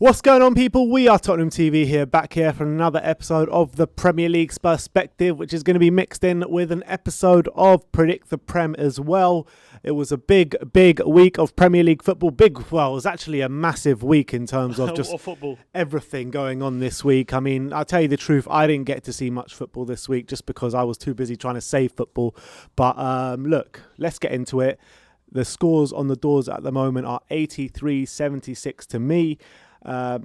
What's going on, people? We are Tottenham TV here, back here for another episode of the Premier League SPUR-SPECTIVE, which is going to be mixed in with an episode of Predict the Prem as well. It was a big week of Premier League football. It was actually a massive week in terms of just football. Everything going on this week. I mean, I'll tell you the truth, I didn't get to see much football this week just because I was too busy trying to save football. But look, let's get into it. The scores on the doors at the moment are 83-76 to me. I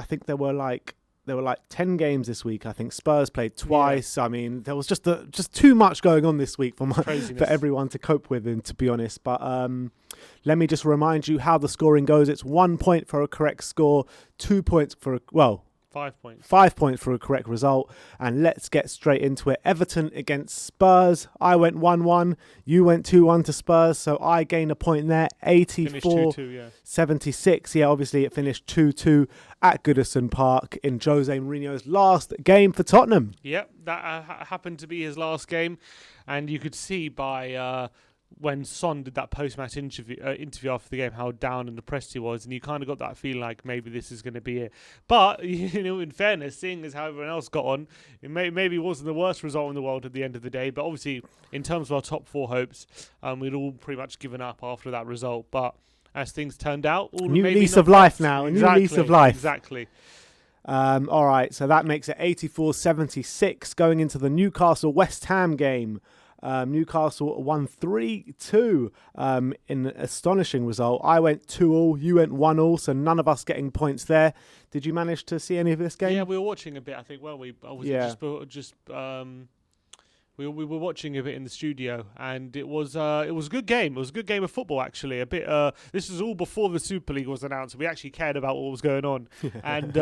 think there were like 10 games this week. I think Spurs played twice. Yeah. I mean, there was just too much going on this week for everyone to cope with, and to be honest. But let me just remind you how the scoring goes. It's 1 point for a correct score, 2 points for 5 points. 5 points for a correct result. And let's get straight into it. Everton against Spurs. I went 1-1. You went 2-1 to Spurs. So I gained a point there. 84-76. Yeah, obviously it finished 2-2 at Goodison Park in Jose Mourinho's last game for Tottenham. Yep, that happened to be his last game. And you could see by... when Son did that post-match interview after the game, how down and depressed he was, and you kind of got that feeling like maybe this is going to be it. But in fairness, seeing as how everyone else got on, it maybe wasn't the worst result in the world at the end of the day. But obviously, in terms of our top four hopes, we'd all pretty much given up after that result. But as things turned out, new lease of life now. Exactly, new lease of life. Exactly. All right, so that makes it 84-76 going into the Newcastle-West Ham game. Newcastle won 3-2 in an astonishing result. I went 2-2, you went 1-1, so none of us getting points there. Did you manage to see any of this game? Yeah, we were watching a bit, I think. Well, we were watching a bit in the studio, and it was a good game. It was a good game of football, actually. This was all before the Super League was announced. We actually cared about what was going on. And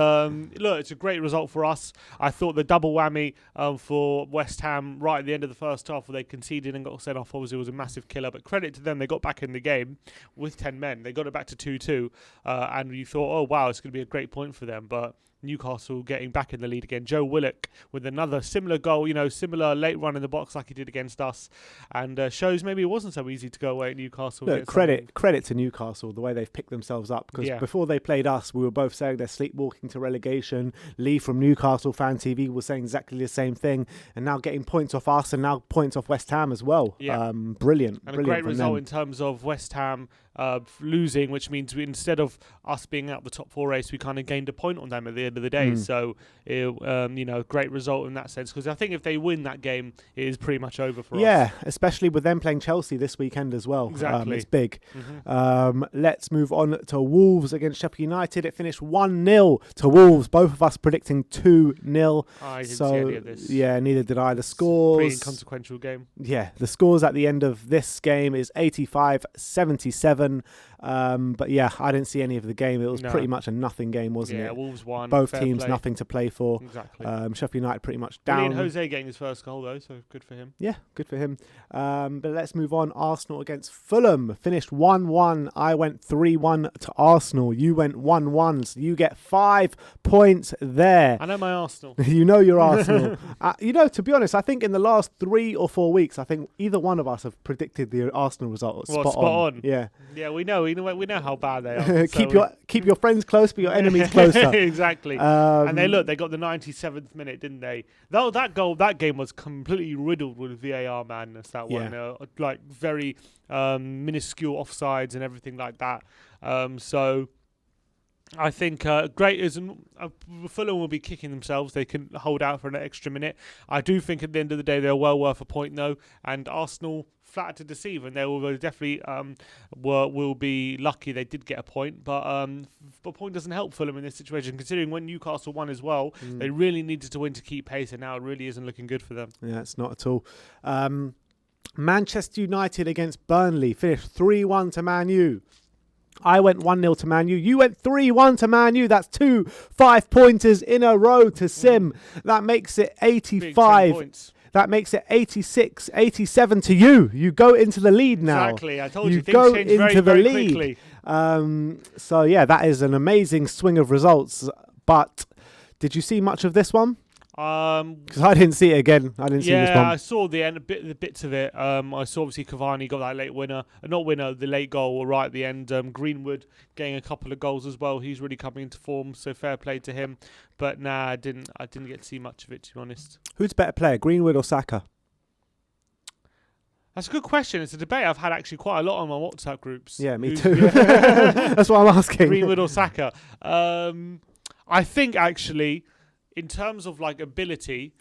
look, it's a great result for us. I thought the double whammy for West Ham right at the end of the first half, where they conceded and got sent off, obviously was a massive killer. But credit to them, they got back in the game with 10 men. They got it back to 2-2, and you thought, oh wow, it's going to be a great point for them. But Newcastle getting back in the lead again. Joe Willock with another similar goal, similar late run in the box like he did against us, and shows maybe it wasn't so easy to go away at Newcastle. Look, credit to Newcastle, the way they've picked themselves up, because before they played us, we were both saying they're sleepwalking to relegation. Lee from Newcastle Fan TV was saying exactly the same thing, and now getting points off us and now points off West Ham as well. Yeah. Brilliant. And a great result in terms of West Ham losing, which means instead of us being out the top four race, we kind of gained a point on them at the end of the day. So, great result in that sense, because I think if they win that game, it is pretty much over for us. Yeah, especially with them playing Chelsea this weekend as well. Exactly. It's big. Let's move on to Wolves against Sheffield United. It finished 1-0 to Wolves, both of us predicting 2-0. I didn't see any of this. Yeah, neither did I. The scores... Pretty inconsequential game. Yeah, the scores at the end of this game is 85-77. But yeah, I didn't see any of the game. It was pretty much a nothing game, wasn't it? Yeah, Wolves won. Both teams nothing to play for. Exactly. Sheffield United pretty much down. And Jose getting his first goal though, so good for him. Yeah, good for him. But let's move on. Arsenal against Fulham finished 1-1. I went 3-1 to Arsenal. You went 1-1. So you get 5 points there. I know my Arsenal. You know your Arsenal. To be honest, I think in the last 3 or 4 weeks, I think either one of us have predicted the Arsenal result spot on. Yeah. Yeah, we know how bad they are. keep your friends close, but your enemies closer. Exactly. And they got the 97th minute, didn't they? That game was completely riddled with VAR madness. That one, like very minuscule offsides and everything like that. So I think Fulham will be kicking themselves. They can hold out for an extra minute. I do think at the end of the day they're well worth a point though, and Arsenal flat to deceive, and they will definitely will be lucky they did get a point, but a point doesn't help Fulham in this situation, considering when Newcastle won as well, they really needed to win to keep pace, and now it really isn't looking good for them. Yeah, it's not at all. Manchester United against Burnley finished 3-1 to Man U. I went 1-0 to Man U. You went 3-1 to Man U. That's 2 5-pointers in a row to Sim. That makes it 85. That makes it 86-87 to you. You go into the lead now. Exactly. I told you things change very, very quickly. So, yeah, that is an amazing swing of results. But did you see much of this one? Because I didn't see it again. I didn't see this Yeah, one. I saw the bits of it. I saw obviously Cavani got that late winner, the late goal right at the end. Greenwood getting a couple of goals as well. He's really coming into form, so fair play to him. But nah, I didn't get to see much of it, to be honest. Who's a better player, Greenwood or Saka? That's a good question. It's a debate I've had actually quite a lot on my WhatsApp groups. Yeah, me too. That's what I'm asking. Greenwood or Saka? I think actually, in terms of like ability,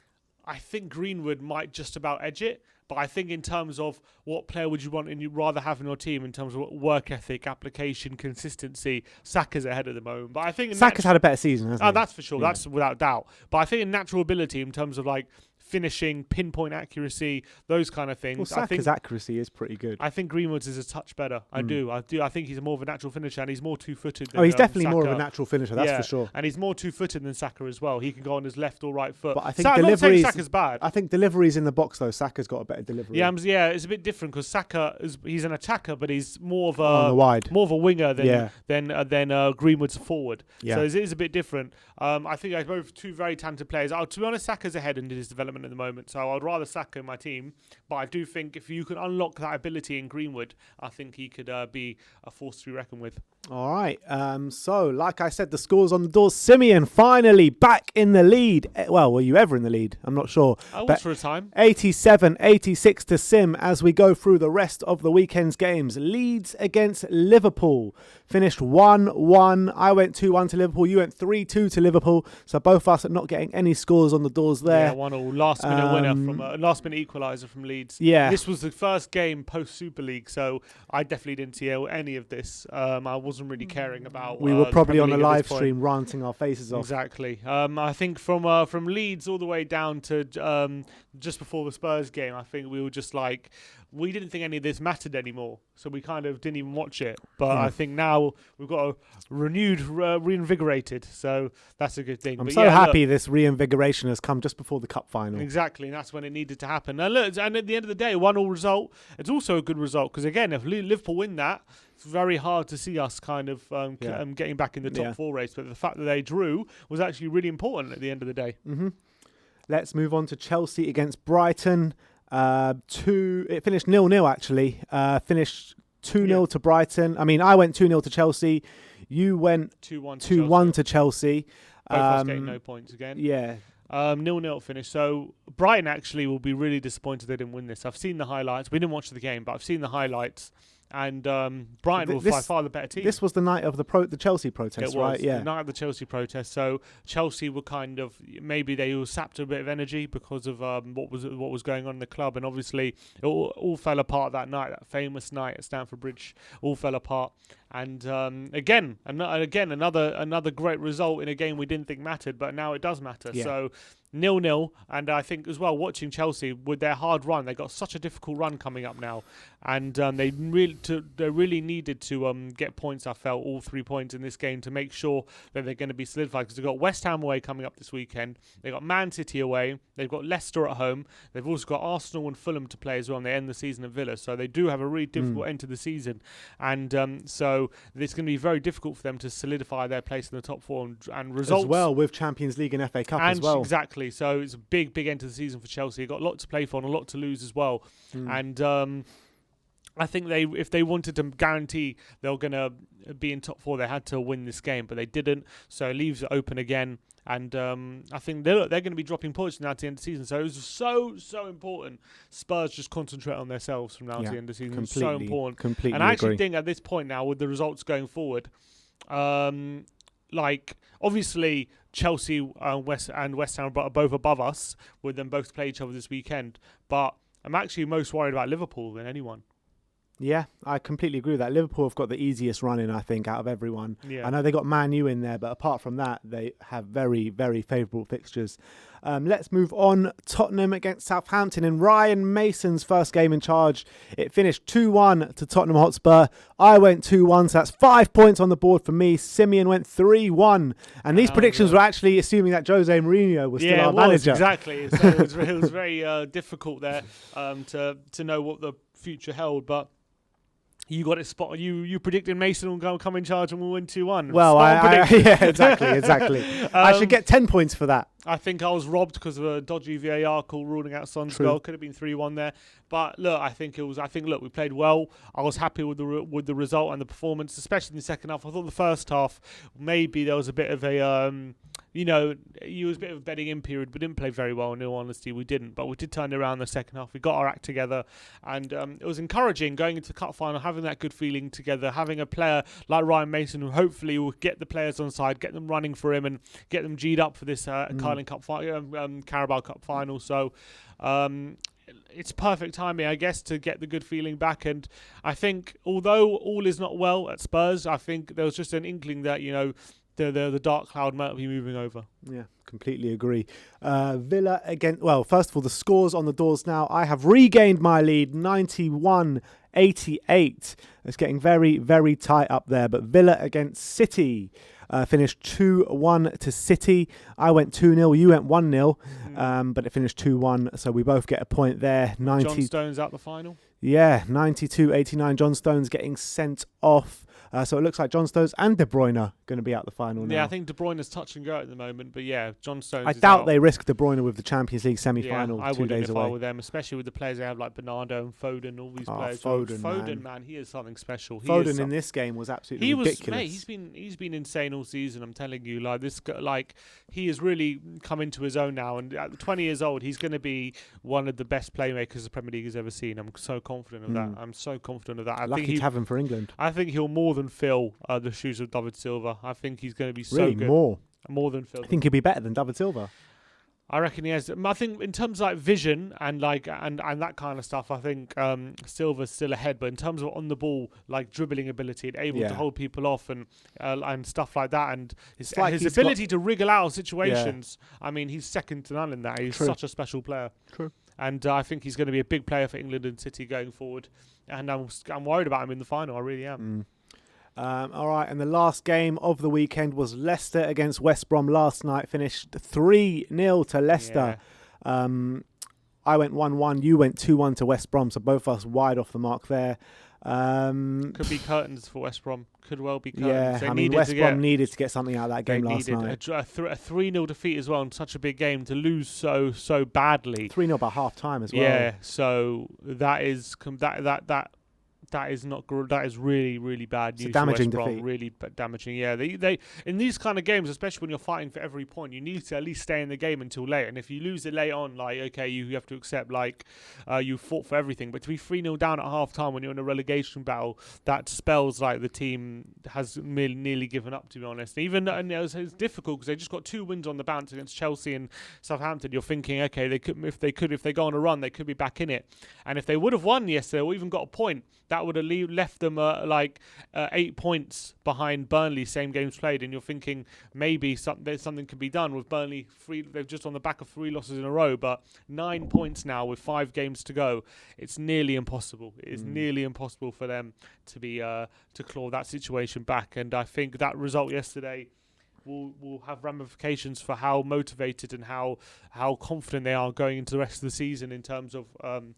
I think Greenwood might just about edge it. But I think in terms of what player would you want and you'd rather have in your team in terms of work ethic, application, consistency, Saka's ahead at the moment. But I think Saka's had a better season, hasn't he? That's for sure. Yeah. That's without doubt. But I think in natural ability in terms of like finishing, pinpoint accuracy, those kind of things. Well, Saka's accuracy is pretty good. I think Greenwood's is a touch better. I do. I think he's more of a natural finisher and he's more two-footed. He's definitely Saka. more of a natural finisher, that's for sure. And he's more two-footed than Saka as well. He can go on his left or right foot. But I think I'm not saying Saka's bad. I think deliveries in the box though, Saka's got a better delivery. Yeah, it's a bit different because Saka he's an attacker, but he's more of on the wide, more of a winger than Greenwood's a forward. Yeah. So it is a bit different. I think they're both two very talented players. To be honest, Saka's ahead in his development at the moment, so I'd rather Saka in my team. But I do think if you can unlock that ability in Greenwood, I think he could be a force to be reckoned with. All right. So, like I said, the scores on the doors. Simeon finally back in the lead. Well, were you ever in the lead? I'm not sure. I was for a time. 87-86 to Sim as we go through the rest of the weekend's games. Leeds against Liverpool finished 1-1. I went 2-1 to Liverpool. You went 3-2 to Liverpool. So both of us are not getting any scores on the doors there. Yeah, 1-1. Last minute winner from last minute equaliser from Leeds. Yeah. This was the first game post Super League, so I definitely didn't see any of this. I wasn't really caring about. We were probably on a live stream ranting our faces off. Exactly. I think from Leeds all the way down to just before the Spurs game, I think we were just like, we didn't think any of this mattered anymore, so we kind of didn't even watch it. But I think now we've got a reinvigorated, so that's a good thing. I'm so happy this reinvigoration has come just before the cup final. Exactly, and that's when it needed to happen. And look, and at the end of the day, 1-1 result, it's also a good result, because again, if Liverpool win that, it's very hard to see us kind of getting back in the top four race. But the fact that they drew was actually really important at the end of the day. Mm-hmm. Let's move on to Chelsea against Brighton. It finished 0-0 actually. Finished 2-0 to Brighton. I mean, I went 2-0 to Chelsea. You went 2-1 to Chelsea. Both of us getting no points again. Yeah. 0-0 finish. So Brighton actually will be really disappointed they didn't win this. I've seen the highlights. We didn't watch the game, but I've seen the highlights. And Brighton were by far the better team. This was the night of the Chelsea protest, right? Yeah, the night of the Chelsea protest. So Chelsea were kind of, maybe they all sapped a bit of energy because of what was going on in the club, and obviously it all fell apart that night. That famous night at Stamford Bridge all fell apart. And again, another great result in a game we didn't think mattered, but now it does matter. Yeah. So 0-0, and I think as well, watching Chelsea with their hard run, they got such a difficult run coming up now, and they really needed to get points. I felt all 3 points in this game to make sure that they're going to be solidified, because they've got West Ham away coming up this weekend, they've got Man City away, they've got Leicester at home, they've also got Arsenal and Fulham to play as well, and they end the season at Villa, so they do have a really difficult end to the season, and so it's going to be very difficult for them to solidify their place in the top four and results as well, with Champions League and FA Cup as well. Exactly. So it's a big end to the season for Chelsea. They've got a lot to play for and a lot to lose as well. And I think if they wanted to guarantee they were going to be in top four, they had to win this game, but they didn't. So it leaves it open again. And I think they're going to be dropping points now to the end of the season. So it was so important. Spurs just concentrate on themselves from now to the end of the season. It's so important. Completely and I actually think at this point now, with the results going forward, obviously Chelsea West Ham are both above us, with them both play each other this weekend. But I'm actually most worried about Liverpool than anyone. Yeah, I completely agree with that. Liverpool have got the easiest run in, I think, out of everyone. Yeah. I know they got Man U in there, but apart from that, they have very, very favourable fixtures. Let's move on. Tottenham against Southampton in Ryan Mason's first game in charge. It finished 2-1 to Tottenham Hotspur. I went 2-1, so that's 5 points on the board for me. Simeon went 3-1. And these predictions were actually assuming that Jose Mourinho was still our manager. Exactly. So it was very difficult there to know what the future held, but you got it spot. You predicted Mason will come in charge and we'll win 2-1. Well, yeah, exactly. I should get 10 points for that. I think I was robbed because of a dodgy VAR call ruling out Son's goal. Could have been 3-1 there. But look, I think we played well. I was happy with the result and the performance, especially in the second half. I thought the first half maybe there was a bit of a it was a bit of a bedding in period. We didn't play very well. In all honesty, we didn't. But we did turn it around in the second half. We got our act together, and it was encouraging going into the cup final, having that good feeling together, having a player like Ryan Mason who hopefully will get the players on side, get them running for him, and get them G'd up for this Carling Cup Carabao Cup final. So it's perfect timing, I guess, to get the good feeling back. And I think although all is not well at Spurs, I think there was just an inkling that the dark cloud might be moving over. Yeah, completely agree. Villa again. Well, first of all, the scores on the doors now. I have regained my lead, 91-88. It's getting very, very tight up there. But Villa against City finished 2-1 to City. I went 2-0. You went 1-0. But it finished 2-1. So we both get a point there. John Stones out the final. Yeah, 92-89. John Stones getting sent off. So it looks like John Stones and De Bruyne are going to be out the final now. Yeah, I think De Bruyne is touch and go at the moment. But yeah, John Stones I is doubt out. they risk De Bruyne with the Champions League semi-final 2 days away. I wouldn't if I were them, especially with the players they have like Bernardo and Foden, all these players. Foden, man, he is something special. Foden in this game was absolutely ridiculous. He's been insane all season. I'm telling you, he has really come into his own now. And at 20 years old, he's going to be one of the best playmakers the Premier League has ever seen. I'm so confident of that. I'm so confident of that. Lucky to have him for England. I think he'll more than fill the shoes of David Silva. I think he's going to be so good. More than Phil. I think he'll be better than David Silva. I reckon he has. I think in terms of like vision and that kind of stuff, I think Silva's still ahead. But in terms of on the ball, like dribbling ability and able to hold people off and stuff like that, and his ability to wriggle out of situations. Yeah. I mean, he's second to none in that. He's such a special player. True. And I think he's going to be a big player for England and City going forward. And I'm worried about him in the final. I really am. All right, and the last game of the weekend was Leicester against West Brom last night. Finished 3-0 to Leicester. Yeah. I went 1-1. You went 2-1 to West Brom, so both of us wide off the mark there. Could be curtains for West Brom. Could well be curtains. Yeah, West Brom needed to get something out of that game last night. A 3-0 defeat as well in such a big game to lose so badly. 3-0 by half time as well. Yeah, so that is not good. That is really, really bad news. It's a damaging for West Brom. defeat. Really damaging. Yeah, they in these kind of games, especially when you're fighting for every point, you need to at least stay in the game until late. And if you lose it late on, you have to accept you fought for everything. But to be 3-0 down at half time when you're in a relegation battle, that spells like the team has nearly given up. To be honest, and it's difficult because they just got 2 wins on the bounce against Chelsea and Southampton. You're thinking, okay, if they go on a run, they could be back in it. And if they would have won yesterday or even got a point, that would have left them 8 points behind Burnley, same games played, and you're thinking maybe something can be done with Burnley. They've just on the back of 3 losses in a row, but 9 points now with 5 games to go. It's nearly impossible. It is nearly impossible for them to claw that situation back, and I think that result yesterday will have ramifications for how motivated and how confident they are going into the rest of the season in terms of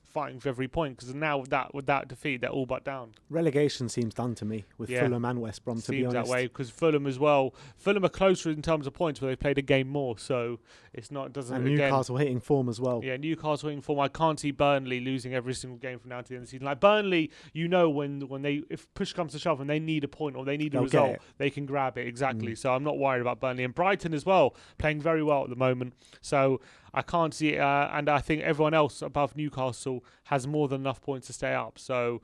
fighting for every point. Because now with that defeat, they're all but down. Relegation seems done to me with Fulham and West Brom. To be honest, seems that way because Fulham as well. Fulham are closer in terms of points, but they've played a game more, so it's not. Doesn't. And Newcastle hitting form as well. Yeah, Newcastle hitting form. I can't see Burnley losing every single game from now to the end of the season. Like Burnley, when they if push comes to shove and they need a point or they need a result, they can grab it exactly. So I'm not worried about Burnley and Brighton as well, playing very well at the moment. So I can't see it, and I think everyone else above Newcastle has more than enough points to stay up. So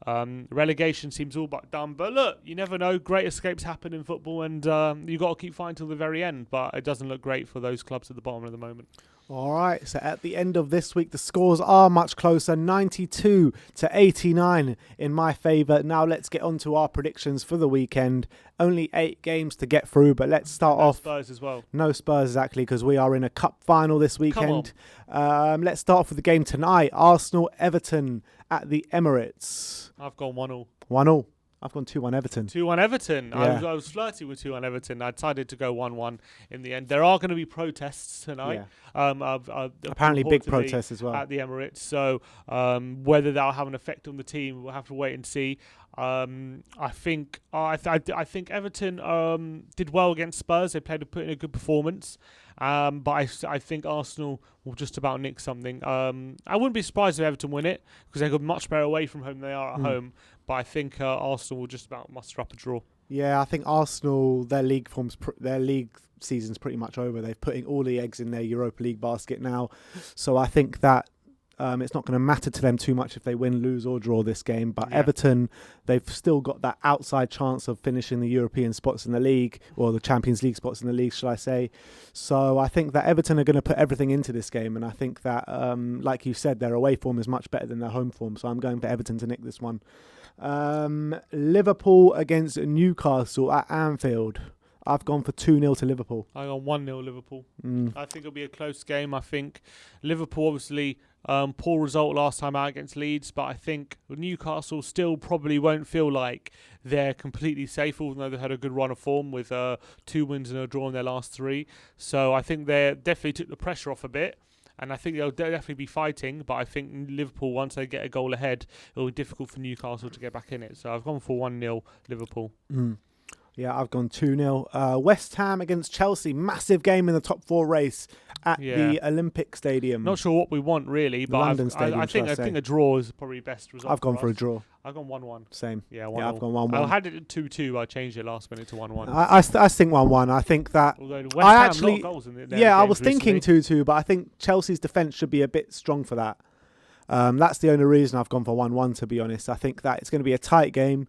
relegation seems all but done. But look, you never know. Great escapes happen in football, and you got to keep fighting till the very end. But it doesn't look great for those clubs at the bottom at the moment. All right, so at the end of this week, the scores are much closer, 92-89 in my favour. Now let's get on to our predictions for the weekend. Only 8 games to get through, but let's start off. Spurs as well. No Spurs, exactly, because we are in a cup final this weekend. Let's start off with the game tonight. Arsenal-Everton at the Emirates. I've gone 1-1. 1-1. I've gone 2-1 Everton. 2-1 Everton. Yeah. I was flirty with 2-1 Everton. I decided to go 1-1 in the end. There are going to be protests tonight. Yeah. Apparently big protests as well at the Emirates. So whether that'll have an effect on the team, we'll have to wait and see. I think Everton did well against Spurs. They put in a good performance, But I think Arsenal will just about nick something. I wouldn't be surprised if Everton win it because they've got much better away from home than they are at home. But I think Arsenal will just about muster up a draw. Yeah, I think Arsenal, their league season's pretty much over. They've putting all the eggs in their Europa League basket now. So I think that it's not going to matter to them too much if they win, lose or draw this game. But Everton, they've still got that outside chance of finishing the European spots in the league, or the Champions League spots in the league, shall I say. So I think that Everton are going to put everything into this game. And I think that, like you said, their away form is much better than their home form. So I'm going for Everton to nick this one. Liverpool against Newcastle at Anfield. I've gone for 2-0 to Liverpool. I got 1-0 Liverpool. I think it'll be a close game. I think Liverpool obviously poor result last time out against Leeds, but I think Newcastle still probably won't feel like they're completely safe, even though they had a good run of form with 2 wins and a draw in their last 3. So I think they definitely took the pressure off a bit. And I think they'll definitely be fighting, but I think Liverpool, once they get a goal ahead, it'll be difficult for Newcastle to get back in it. So I've gone for 1-0 Liverpool. Yeah, I've gone 2-0. West Ham against Chelsea. Massive game in the top 4 race at the Olympic Stadium. Not sure what we want, really, but London Stadium, I think a draw is probably best result. I've gone for a draw. I've gone 1-1. Same. Yeah, 1-1. Yeah, I've gone 1-1. I had it at 2-2. I changed it last minute to 1-1. I think 1-1. I think that... Although West Ham, a lot of goals in there. Yeah, I was thinking 2-2, but I think Chelsea's defence should be a bit strong for that. That's the only reason I've gone for 1-1, to be honest. I think that it's going to be a tight game.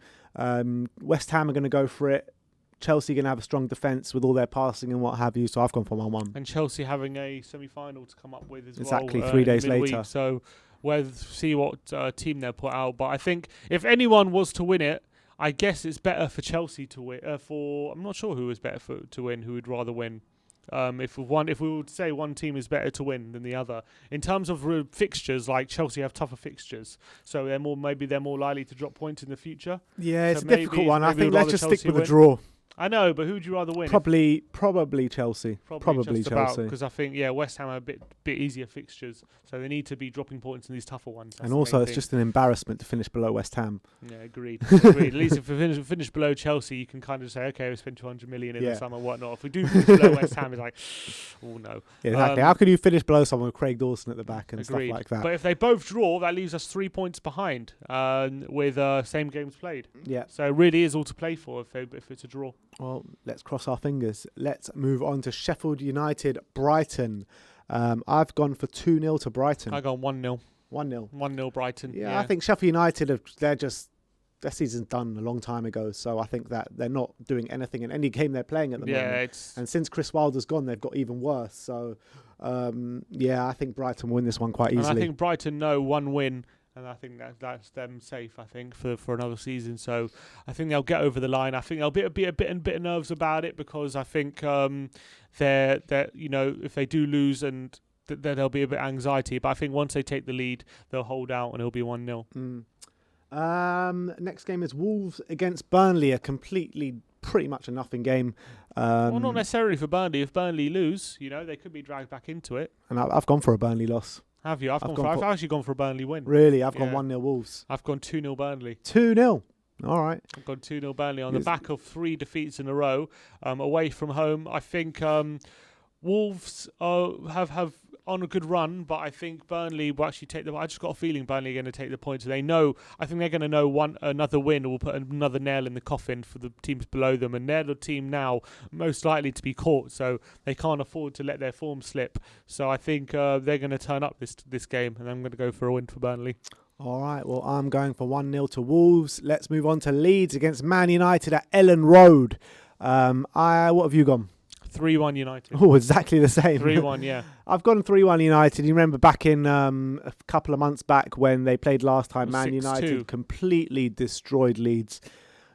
West Ham are going to go for it. Chelsea going to have a strong defence with all their passing and what have you, so I've gone for 1-1. And Chelsea having a semi-final to come up with as exactly, well. 3 days later. So we'll see what team they'll put out. But I think if anyone was to win it, I guess it's better for Chelsea to win. I'm not sure who is better to win, who would rather win. If we would say one team is better to win than the other, in terms of fixtures, like Chelsea have tougher fixtures, so they're more likely to drop points in the future. Yeah, it's a difficult one. I think let's just stick with a draw. I know, but who would you rather win? Probably Chelsea. Probably Chelsea. Because I think West Ham have a bit easier fixtures, so they need to be dropping points in these tougher ones. And also, it's just an embarrassment to finish below West Ham. Yeah, agreed. At least if we finish below Chelsea, you can kind of say, okay, we spent 200 million in the summer, whatnot. If we do finish below West Ham, it's like, oh no. Yeah, exactly. How can you finish below someone with Craig Dawson at the back and stuff like that? But if they both draw, that leaves us 3 points behind with same games played. Yeah. So it really is all to play for if it's a draw. Well, let's cross our fingers. Let's move on to Sheffield United, Brighton. I've gone for 2-0 to Brighton. I've gone 1-0. 1-0. 1-0 Brighton. Yeah, I think Sheffield United, their season's done a long time ago. So I think that they're not doing anything in any game they're playing at the moment. And since Chris Wilder's gone, they've got even worse. So, I think Brighton will win this one quite easily. And I think Brighton know one win. And I think that's them safe. I think for another season. So I think they'll get over the line. I think they'll be a bit of nerves about it because I think they're if they do lose and there'll be a bit of anxiety. But I think once they take the lead, they'll hold out and it'll be 1-0. Next game is Wolves against Burnley. Pretty much a nothing game. Well, not necessarily for Burnley. If Burnley lose, they could be dragged back into it. And I've gone for a Burnley loss. Have you? I've actually gone for a Burnley win. Really? I've gone 1-0 Wolves. I've gone 2-0 Burnley. 2-0? All right. I've gone 2-0 Burnley on the back of 3 defeats in a row away from home. I think Wolves have on a good run, but I think Burnley will actually take them. I just got a feeling Burnley are going to take the points. I think they're going to know another win will put another nail in the coffin for the teams below them, and they're the team now most likely to be caught, so they can't afford to let their form slip. So I think they're going to turn up this game, and I'm going to go for a win for Burnley. All right, well, I'm going for 1-0 to Wolves. Let's move on to Leeds against Man United at Ellen Road. What have you gone? 3-1 United. Oh, exactly the same. 3-1, yeah. I've gone 3-1 United. You remember back in a couple of months back when they played last time, Man 6-2. United completely destroyed Leeds.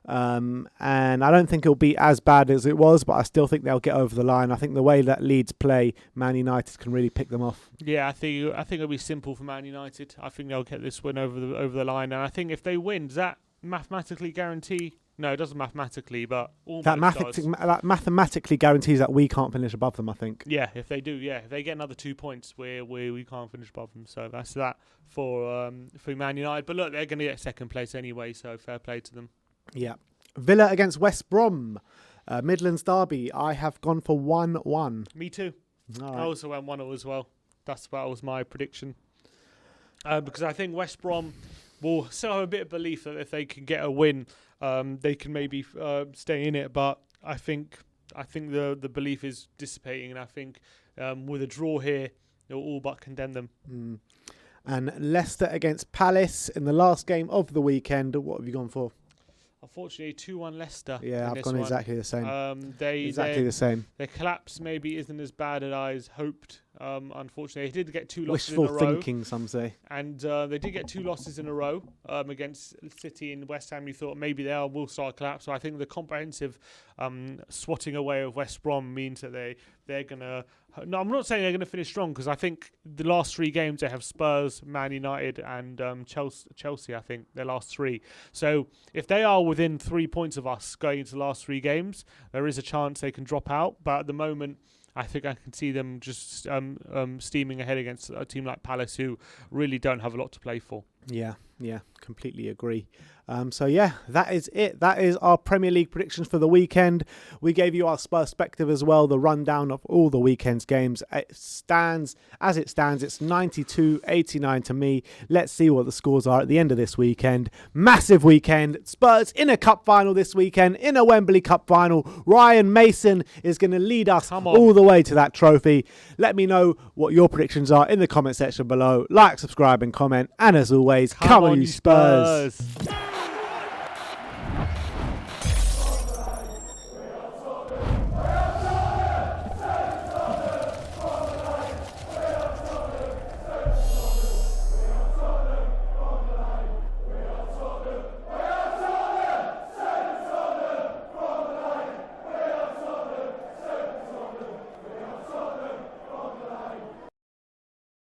And I don't think it'll be as bad as it was, but I still think they'll get over the line. I think the way that Leeds play, Man United can really pick them off. Yeah, I think it'll be simple for Man United. I think they'll get this win over the line. And I think if they win, does that mathematically guarantee... No, it doesn't mathematically, but almost that mathematically guarantees that we can't finish above them, I think. Yeah, if they do, if they get another 2 points, we can't finish above them. So that's that for Man United. But look, they're going to get second place anyway, so fair play to them. Yeah. Villa against West Brom, Midlands derby. I have gone for 1-1. Me too. All I right. also went 1-0 as well. That was my prediction. Because I think West Brom will still have a bit of belief that if they can get a win, they can maybe stay in it. But I think the belief is dissipating, and I think with a draw here, it will all but condemn them. And Leicester against Palace in the last game of the weekend. What have you gone for? Unfortunately, 2-1 Leicester. Yeah, I've gone exactly the same. The same. Their collapse maybe isn't as bad as I hoped. Unfortunately, they did get 2 losses Wishful in a row. thinking, some say. And they did get 2 losses in a row against City and West Ham. You thought maybe they will start collapse. So I think the comprehensive swatting away of West Brom means that they're going to... No, I'm not saying they're going to finish strong, because I think the last 3 games they have Spurs, Man United and Chelsea, I think, their last 3. So if they are within 3 points of us going into the last 3 games, there is a chance they can drop out. But at the moment, I think I can see them just steaming ahead against a team like Palace, who really don't have a lot to play for. Yeah, completely agree. So yeah, that is it. That is our Premier League predictions for the weekend. We gave you our SPUR-SPECTIVE as well, the rundown of all the weekend's games. It stands as it stands. It's 92-89 to me. Let's see what the scores are at the end of this weekend. Massive weekend. Spurs in a cup final this weekend, in a Wembley Cup final. Ryan Mason is going to lead us all the way to that trophy. Let me know what your predictions are in the comment section below. Like, subscribe and comment. And as always, come on you Spurs.